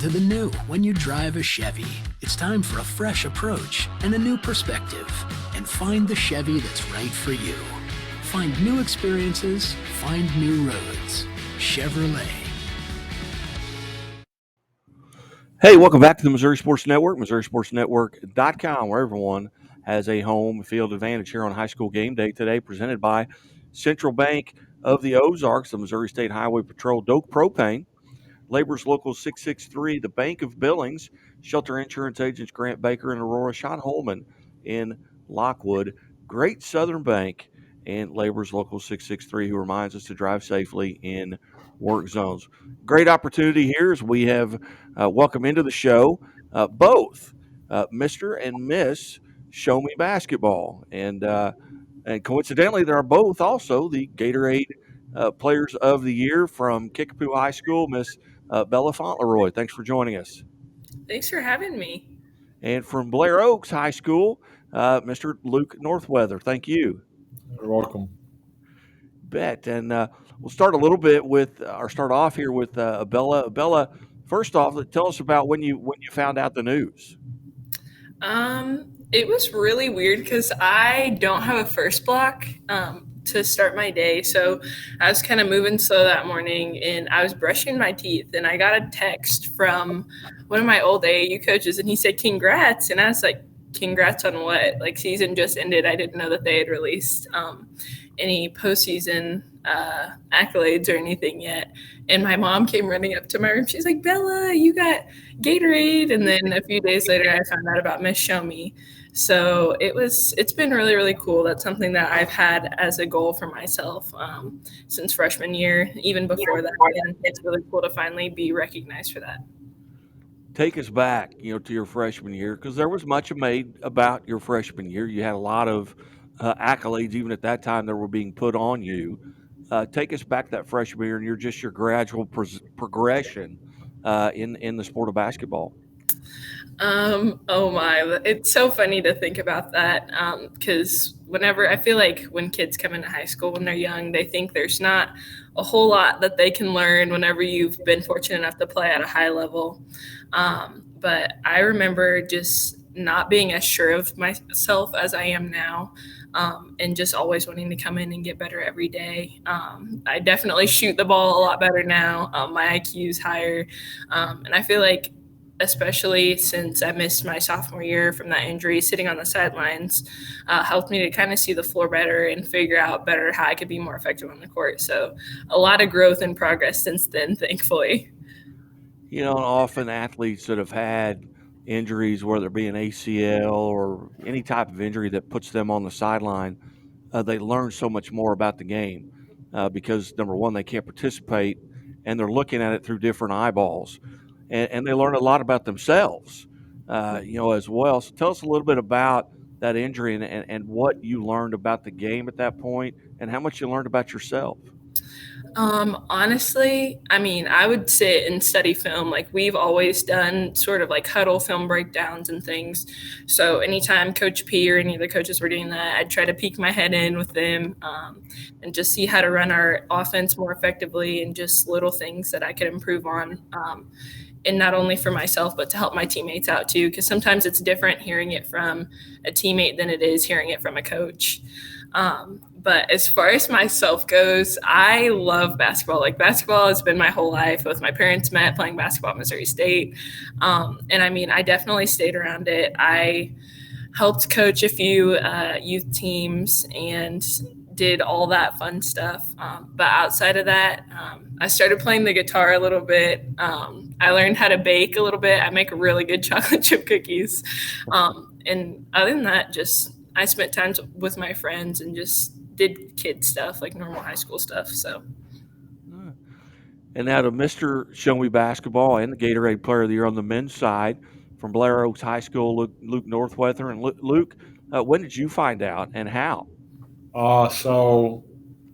into the new when you drive a Chevy. It's time for a fresh approach and a new perspective. And find the Chevy that's right for you. Find new experiences, find new roads. Chevrolet. Hey, welcome back to the Missouri Sports Network, MissouriSportsNetwork.com, where everyone has a home field advantage here on high school game day today, presented by Central Bank of the Ozarks, the Missouri State Highway Patrol, Doak Propane, Labor's Local 663, the Bank of Billings, Shelter Insurance Agents Grant Baker and Aurora, Sean Holman in Lockwood, Great Southern Bank, and Labor's Local 663, who reminds us to drive safely in work zones. Great opportunity here as we have welcome into the show both Mr. and Miss Show Me Basketball. And coincidentally, they are both also the Gatorade Players of the Year from Kickapoo High School, Miss Bella Fontleroy. Thanks for joining us. Thanks for having me. And from Blair Oaks High School, Mr. Luke Northweather. Thank you. You're welcome. Bet. And we'll start a little bit with, or start off here with Bella. Bella, first off, tell us about when you found out the news. It was really weird because I don't have a first block to start my day. So I was kind of moving slow that morning and I was brushing my teeth and I got a text from one of my old AAU coaches and he said, "Congrats." And I was like, "Congrats on what?" Like, season just ended. I didn't know that they had released any postseason accolades or anything yet. And my mom came running up to my room. She's like, "Bella, you got Gatorade." And then a few days later, I found out about Miss Show Me. So it's been really, really cool. That's something that I've had as a goal for myself since freshman year, even before that. And it's really cool to finally be recognized for that. Take us back, to your freshman year, because there was much made about your freshman year. You had a lot of accolades, even at that time, that were being put on you. Take us back that freshman year and your gradual progression in the sport of basketball. Oh my, it's so funny to think about that because I feel like when kids come into high school when they're young, they think there's not a whole lot that they can learn whenever you've been fortunate enough to play at a high level. But I remember just not being as sure of myself as I am now. And just always wanting to come in and get better every day. I definitely shoot the ball a lot better now. My IQ is higher. And I feel like, especially since I missed my sophomore year from that injury, sitting on the sidelines helped me to kind of see the floor better and figure out better how I could be more effective on the court. So a lot of growth and progress since then, thankfully. Often athletes that have had injuries, whether it be an ACL or any type of injury that puts them on the sideline, they learn so much more about the game because, number one, they can't participate, and they're looking at it through different eyeballs. And they learn a lot about themselves, as well. So tell us a little bit about that injury and what you learned about the game at that point and how much you learned about yourself. Honestly, I would sit and study film. Like, we've always done sort of like huddle film breakdowns and things. So anytime Coach P or any of the coaches were doing that, I'd try to peek my head in with them and just see how to run our offense more effectively and just little things that I could improve on. And not only for myself, but to help my teammates out too, because sometimes it's different hearing it from a teammate than it is hearing it from a coach. But as far as myself goes, I love basketball. Like, basketball has been my whole life. Both my parents met playing basketball at Missouri State. And I definitely stayed around it. I helped coach a few youth teams and did all that fun stuff. But outside of that, I started playing the guitar a little bit. I learned how to bake a little bit. I make really good chocolate chip cookies. And other than that, just I spent time with my friends and just did kid stuff, like normal high school stuff. So. And now to Mr. Show Me Basketball and the Gatorade Player of the Year on the men's side from Blair Oaks High School, Luke Northweather. And Luke, when did you find out and how? So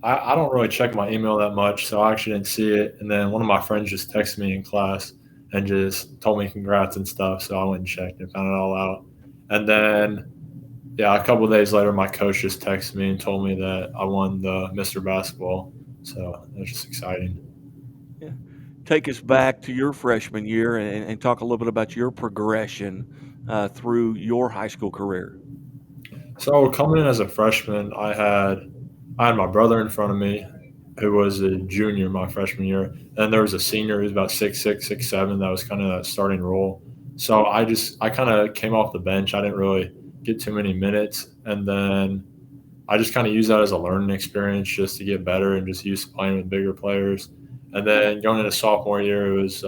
I don't really check my email that much, so I actually didn't see it. And then one of my friends just texted me in class and just told me congrats and stuff. So I went and checked and found it all out. And then, a couple of days later, my coach just texted me and told me that I won the Mr. Basketball. So it was just exciting. Yeah. take us back to your freshman year and talk a little bit about your progression through your high school career. So coming in as a freshman, I had my brother in front of me, who was a junior my freshman year. And there was a senior who was about 6'6", 6'7", that was kind of that starting role. So I kind of came off the bench. I didn't really get too many minutes, and then I just kind of used that as a learning experience just to get better and just used to playing with bigger players. And then going into sophomore year, it was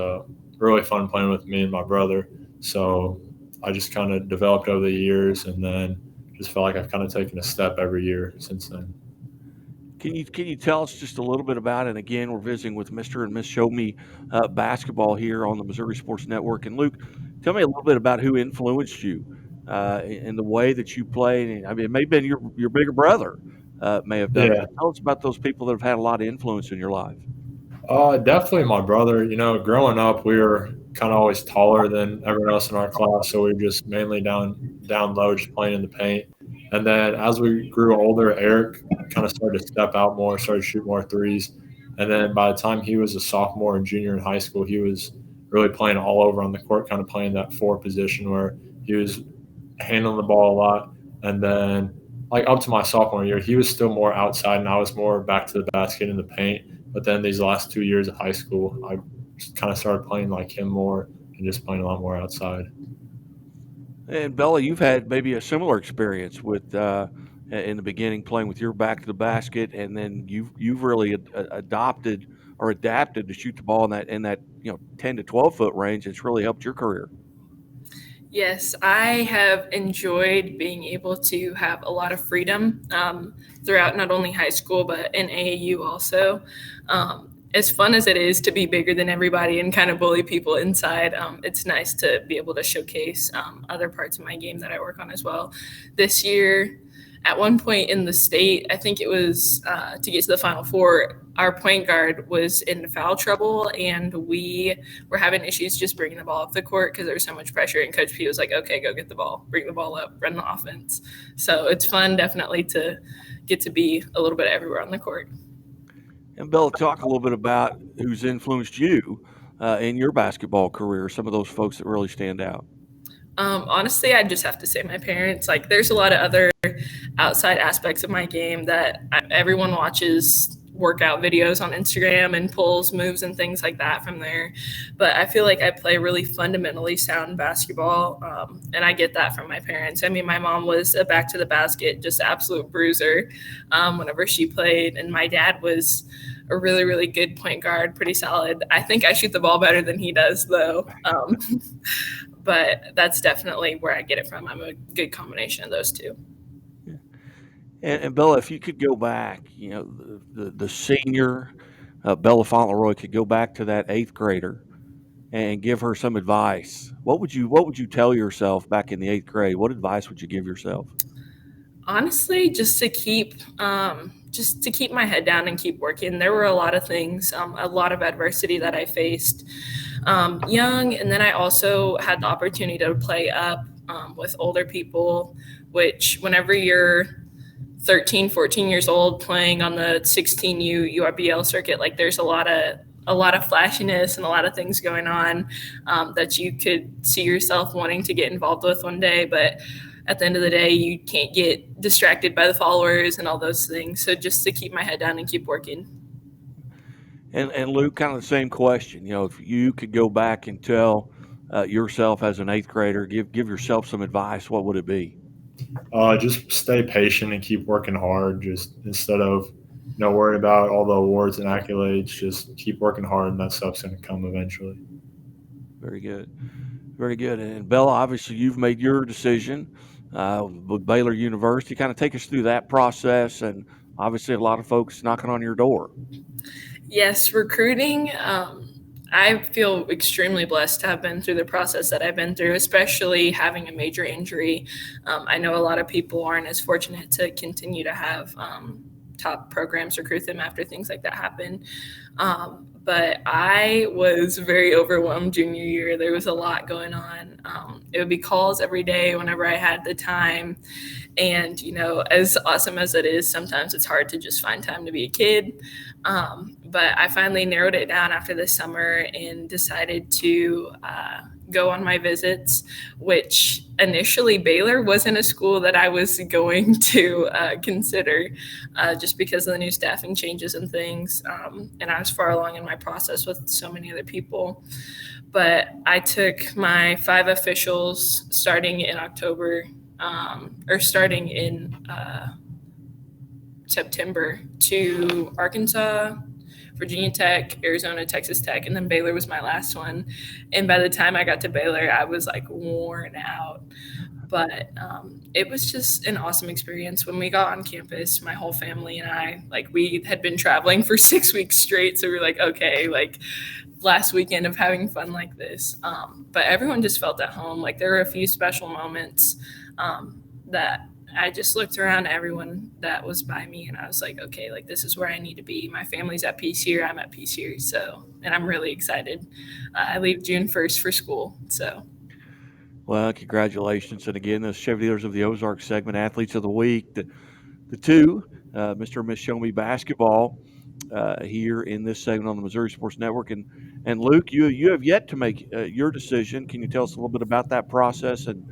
really fun playing with me and my brother. So I just kind of developed over the years, and then just felt like I've kind of taken a step every year since then. Can you tell us just a little bit about it? And again, we're visiting with Mr. and Miss Show Me basketball here on the Missouri Sports Network. And Luke, tell me a little bit about who influenced you in the way that you played. And I mean, it may have been your bigger brother may have done it. Yeah. But tell us about those people that have had a lot of influence in your life. Definitely my brother. Growing up, we were kind of always taller than everyone else in our class, so we were just mainly down low, just playing in the paint. And then as we grew older, Eric kind of started to step out more, started to shoot more threes. And then by the time he was a sophomore and junior in high school, he was really playing all over on the court, kind of playing that four position where he was handling the ball a lot. And then like up to my sophomore year, he was still more outside and I was more back to the basket in the paint. But then these last 2 years of high school, I kind of started playing like him more and just playing a lot more outside. And Bella, you've had maybe a similar experience with in the beginning playing with your back to the basket, and then you've really adopted or adapted to shoot the ball in that 10 to 12 foot range. It's really helped your career. Yes, I have enjoyed being able to have a lot of freedom throughout not only high school, but in AAU also. As fun as it is to be bigger than everybody and kind of bully people inside, it's nice to be able to showcase other parts of my game that I work on as well. This year, at one point in the state, I think it was to get to the Final Four, our point guard was in foul trouble, and we were having issues just bringing the ball up the court because there was so much pressure. And Coach P was like, okay, go get the ball, bring the ball up, run the offense. So it's fun, definitely, to get to be a little bit everywhere on the court. And Bella, talk a little bit about who's influenced you in your basketball career, some of those folks that really stand out. Honestly, I just have to say my parents. Like, there's a lot of other outside aspects of my game that everyone watches workout videos on Instagram and pulls moves and things like that from there. But I feel like I play really fundamentally sound basketball, and I get that from my parents. I mean, my mom was a back to the basket, just absolute bruiser whenever she played, and my dad was a really, really good point guard, pretty solid. I think I shoot the ball better than he does, though. But that's definitely where I get it from. I'm a good combination of those two. And Bella, if you could go back, the senior Bella Fontleroy could go back to that eighth grader and give her some advice. What would you tell yourself back in the eighth grade? What advice would you give yourself? Honestly, just to keep my head down and keep working. There were a lot of things, a lot of adversity that I faced young, and then I also had the opportunity to play up with older people, which whenever you're 13, 14 years old playing on the 16U URBL circuit, like there's a lot of flashiness and a lot of things going on that you could see yourself wanting to get involved with one day, but at the end of the day, you can't get distracted by the followers and all those things. So just to keep my head down and keep working. And Luke, kind of the same question. If you could go back and tell yourself as an eighth grader, give yourself some advice, what would it be? Just stay patient and keep working hard. Just instead of worrying about all the awards and accolades, just keep working hard, and that stuff's going to come eventually. Very good. Very good. And Bella, obviously you've made your decision with Baylor University. Kind of take us through that process, and obviously a lot of folks knocking on your door. Yes, recruiting. I feel extremely blessed to have been through the process that I've been through, especially having a major injury. I know a lot of people aren't as fortunate to continue to have top programs recruit them after things like that happen. But I was very overwhelmed junior year. There was a lot going on. It would be calls every day whenever I had the time. And, as awesome as it is, sometimes it's hard to just find time to be a kid. But I finally narrowed it down after the summer and decided to go on my visits, which initially Baylor wasn't a school that I was going to consider just because of the new staffing changes and things. And I was far along in my process with so many other people. But I took my 5 officials starting in October or starting in September to Arkansas, Virginia Tech, Arizona, Texas Tech, and then Baylor was my last one. And by the time I got to Baylor, I was like worn out. But it was just an awesome experience. When we got on campus, my whole family and I, we had been traveling for 6 weeks straight. So we were like, okay, last weekend of having fun like this. But everyone just felt at home. There were a few special moments that I just looked around at everyone that was by me and I was like, okay, this is where I need to be. My family's at peace here. I'm at peace here. So, and I'm really excited. I leave June 1st for school. So. Well, congratulations. And again, the Chevy Dealers of the Ozarks segment, Athletes of the Week, the two, Mr. and Miss Show Me Basketball, here in this segment on the Missouri Sports Network. And Luke, you have yet to make your decision. Can you tell us a little bit about that process and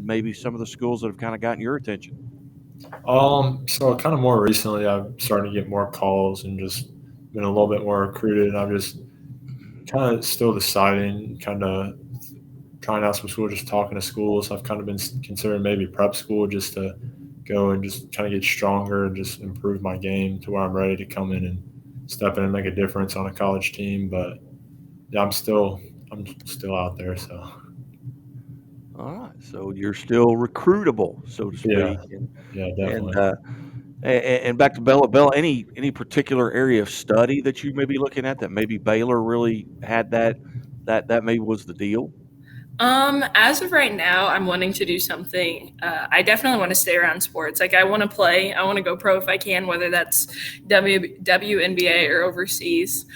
maybe some of the schools that have kind of gotten your attention? So kind of more recently, I've started to get more calls and just been a little bit more recruited. And I'm just kind of still deciding, kind of trying out some schools, just talking to schools. I've kind of been considering maybe prep school just to go and just kind of get stronger and just improve my game to where I'm ready to come in and step in and make a difference on a college team. But yeah, I'm still out there. So. All right, so you're still recruitable, so to speak. Yeah, definitely. And back to Bella. Bella, any particular area of study that you may be looking at that maybe Baylor really had that maybe was the deal? As of right now, I'm wanting to do something. I definitely want to stay around sports. I want to play. I want to go pro if I can, whether that's WNBA or overseas.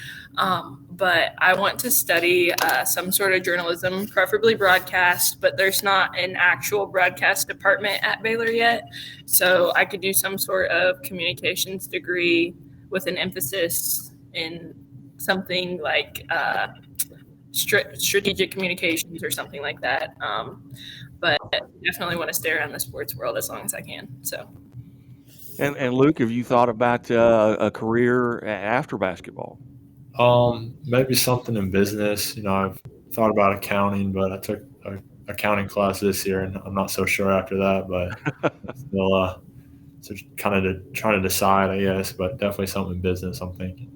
But I want to study some sort of journalism, preferably broadcast, but there's not an actual broadcast department at Baylor yet. So I could do some sort of communications degree with an emphasis in something like strategic communications or something like that. But definitely want to stay around the sports world as long as I can. So. And Luke, have you thought about a career after basketball? Maybe something in business. I've thought about accounting, but I took an accounting class this year, and I'm not so sure after that. But still, so kind of trying to decide, I guess. But definitely something in business, I'm thinking.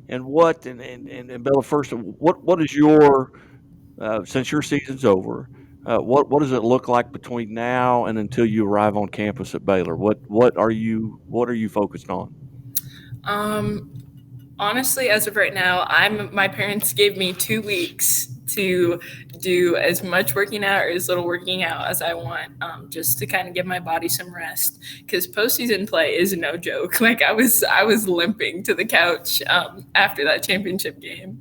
And what and Bella, first, what is your since your season's over? What does it look like between now and until you arrive on campus at Baylor? What are you focused on? Honestly, as of right now, my parents gave me 2 weeks to do as much working out or as little working out as I want, just to kind of give my body some rest. Because postseason play is no joke. I was limping to the couch after that championship game.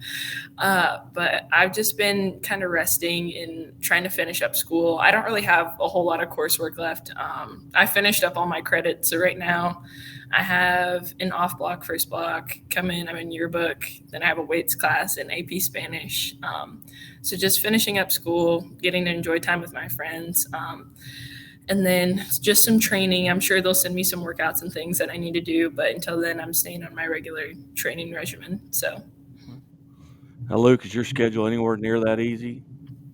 But I've just been kind of resting and trying to finish up school. I don't really have a whole lot of coursework left. I finished up all my credits, so right now I have an off block, first block, come in, I'm in yearbook, then I have a weights class and AP Spanish. So just finishing up school, getting to enjoy time with my friends. And then just some training. I'm sure they'll send me some workouts and things that I need to do, but until then I'm staying on my regular training regimen. So. Now, Luke, is your schedule anywhere near that easy?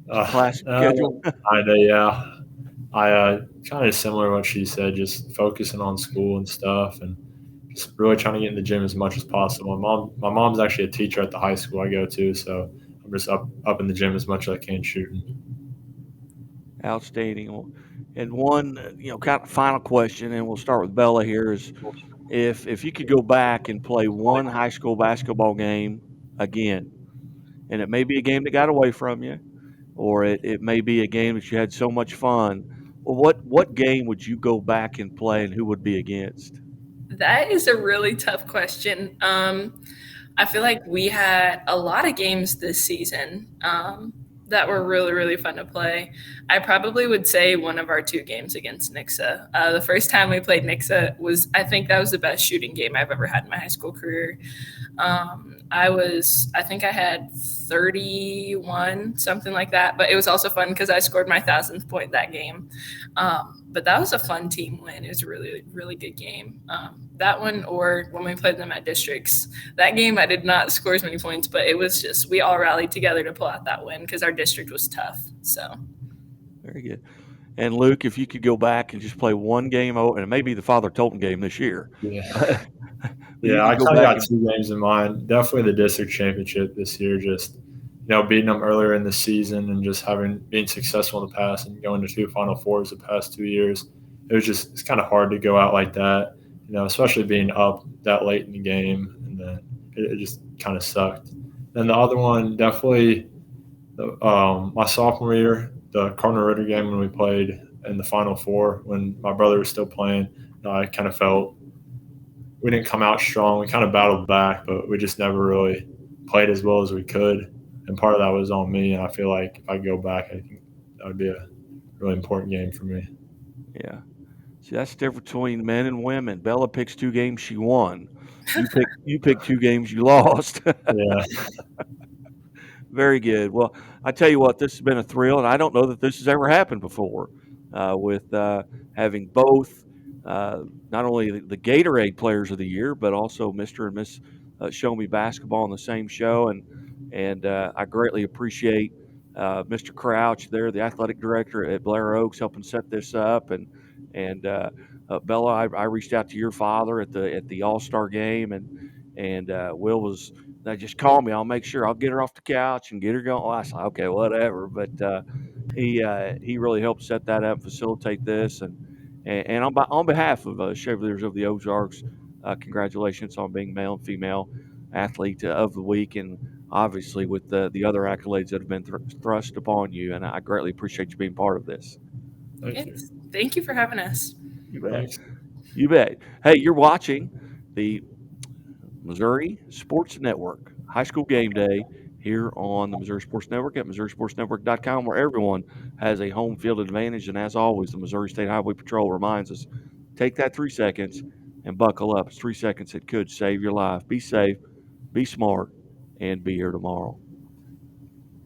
Class schedule? Yeah. I kind of similar to what she said, just focusing on school and stuff and just really trying to get in the gym as much as possible. My mom's actually a teacher at the high school I go to, so I'm just up in the gym as much as I can shooting. Outstanding. And one, kind of final question, and we'll start with Bella here, is if you could go back and play one high school basketball game again, and it may be a game that got away from you, or it may be a game that you had so much fun. Well, what game would you go back and play, and who would be against? That is a really tough question. I feel like we had a lot of games this season that were really, really fun to play. I probably would say one of our 2 games against Nixa. The first time we played Nixa I think that was the best shooting game I've ever had in my high school career. I think I had 31, something like that. But it was also fun because I scored my 1,000th point that game. But that was a fun team win. It was a really, really good game. That one, or when we played them at districts, that game I did not score as many points, but it was just we all rallied together to pull out that win because our district was tough. So Very good. And Luke, if you could go back and just play one game, and it may be the Father Tolton game this year. Yeah. You Yeah, could I go kind of back got and 2 games in mind. Definitely the district championship this year. Just beating them earlier in the season and just being successful in the past and going to 2 Final Fours the past 2 years. It's kind of hard to go out like that. Especially being up that late in the game, and then it just kind of sucked. And the other one, definitely, my sophomore year, the Cardinal Ritter game when we played in the Final Four when my brother was still playing. I kind of felt we didn't come out strong. We kind of battled back, but we just never really played as well as we could. And part of that was on me. And I feel like if I go back, I think that would be a really important game for me. yeah. See, that's the difference between men and women. Bella picks 2 games she won. You pick 2 games you lost. Yeah. Very good. Well, I tell you what, this has been a thrill, and I don't know that this has ever happened before with having both not only the Gatorade Players of the Year, but also Mr. and Miss Show Me Basketball on the same show. And I greatly appreciate Mr. Crouch there, the athletic director at Blair Oaks, helping set this up. And Bella, I reached out to your father at the All-Star game, and Will was just call me. I'll make sure I'll get her off the couch and get her going. Well, I said, okay, whatever. But he really helped set that up, facilitate this, and on behalf of Chevaliers of the Ozarks, congratulations on being male and female athlete of the week, and obviously with the other accolades that have been thrust upon you. And I greatly appreciate you being part of this. Thank you. yes, thank you for having us. You bet. Thanks. You bet. Hey, you're watching the Missouri Sports Network High School Game Day here on the Missouri Sports Network at MissouriSportsNetwork.com, where everyone has a home field advantage. And as always, the Missouri State Highway Patrol reminds us, take that 3 seconds and buckle up. It's 3 seconds that could save your life. Be safe, be smart, and be here tomorrow.